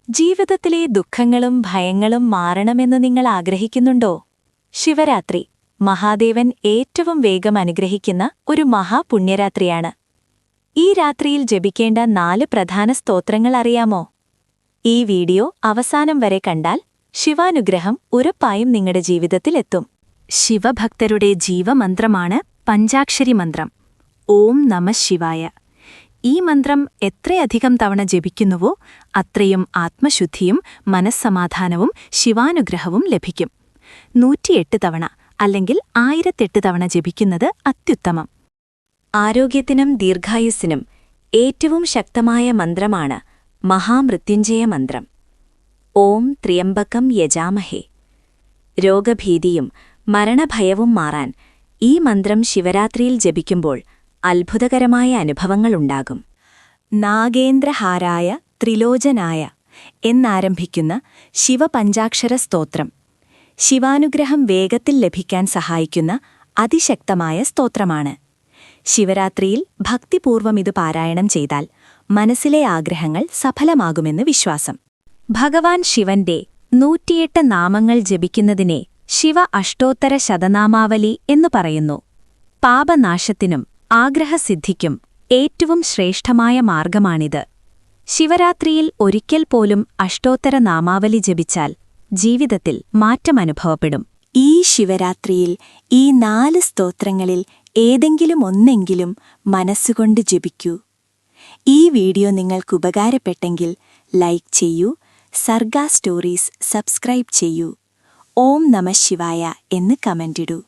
ജീവിതത്തിലെ ദുഃഖങ്ങളും ഭയങ്ങളും മാറണമെന്ന് നിങ്ങൾ ആഗ്രഹിക്കുന്നുണ്ടോ? ശിവരാത്രി മഹാദേവൻ ഏറ്റവും വേഗം അനുഗ്രഹിക്കുന്ന ഒരു മഹാപുണ്യരാത്രിയാണ്. ഈ രാത്രിയിൽ ജപിക്കേണ്ട 4 പ്രധാന സ്തോത്രങ്ങൾ അറിയാമോ? ഈ വീഡിയോ അവസാനം വരെ കണ്ടാൽ ശിവാനുഗ്രഹം ഉറപ്പായും നിങ്ങളുടെ ജീവിതത്തിലെത്തും. ശിവഭക്തരുടെ ജീവമന്ത്രമാണ് പഞ്ചാക്ഷരി മന്ത്രം. ഓം നമഃ ശിവായ. ഈ മന്ത്രം എത്രയധികം തവണ ജപിക്കുന്നുവോ അത്രയും ആത്മശുദ്ധിയും മനസ്സമാധാനവും ശിവാനുഗ്രഹവും ലഭിക്കും. 108 തവണ അല്ലെങ്കിൽ 1008 തവണ ജപിക്കുന്നത് അത്യുത്തമം. ആരോഗ്യത്തിനും ദീർഘായുസ്സിനും ഏറ്റവും ശക്തമായ മന്ത്രമാണ് മഹാമൃത്യുഞ്ജയ മന്ത്രം. ഓം ത്ര്യംബകം യജാമഹേ. രോഗഭീതിയും മരണഭയവും മാറാൻ ഈ മന്ത്രം ശിവരാത്രിയിൽ ജപിക്കുമ്പോൾ അത്ഭുതകരമായ അനുഭവങ്ങളുണ്ടാകും. നാഗേന്ദ്രഹാരായ ത്രിലോചനായ എന്നാരംഭിക്കുന്ന ശിവപഞ്ചാക്ഷര സ്തോത്രം ശിവാനുഗ്രഹം വേഗത്തിൽ ലഭിക്കാൻ സഹായിക്കുന്ന അതിശക്തമായ സ്തോത്രമാണ്. ശിവരാത്രിയിൽ ഭക്തിപൂർവം ഇത് പാരായണം ചെയ്താൽ മനസ്സിലെ ആഗ്രഹങ്ങൾ സഫലമാകുമെന്ന് വിശ്വാസം. ഭഗവാൻ ശിവന്റെ 108 നാമങ്ങൾ ജപിക്കുന്നതിനെ ശിവ അഷ്ടോത്തര ശതനാമാവലി എന്നു പറയുന്നു. പാപനാശത്തിനും ആഗ്രഹസിദ്ധിക്കും ഏറ്റവും ശ്രേഷ്ഠമായ മാർഗമാണിത്. ശിവരാത്രിയിൽ ഒരിക്കൽ പോലും അഷ്ടോത്തര നാമാവലി ജപിച്ചാൽ ജീവിതത്തിൽ മാറ്റമനുഭവപ്പെടും. ഈ ശിവരാത്രിയിൽ ഈ 4 സ്തോത്രങ്ങളിൽ ഏതെങ്കിലും ഒന്നെങ്കിലും മനസ്സുകൊണ്ട് ജപിക്കൂ. ഈ വീഡിയോ നിങ്ങൾക്ക് ഉപകാരപ്പെട്ടെങ്കിൽ ലൈക്ക് ചെയ്യൂ, സർഗ സ്റ്റോറീസ് സബ്സ്ക്രൈബ് ചെയ്യൂ, ഓം നമഃ ശിവായ എന്ന് കമന്റിടൂ.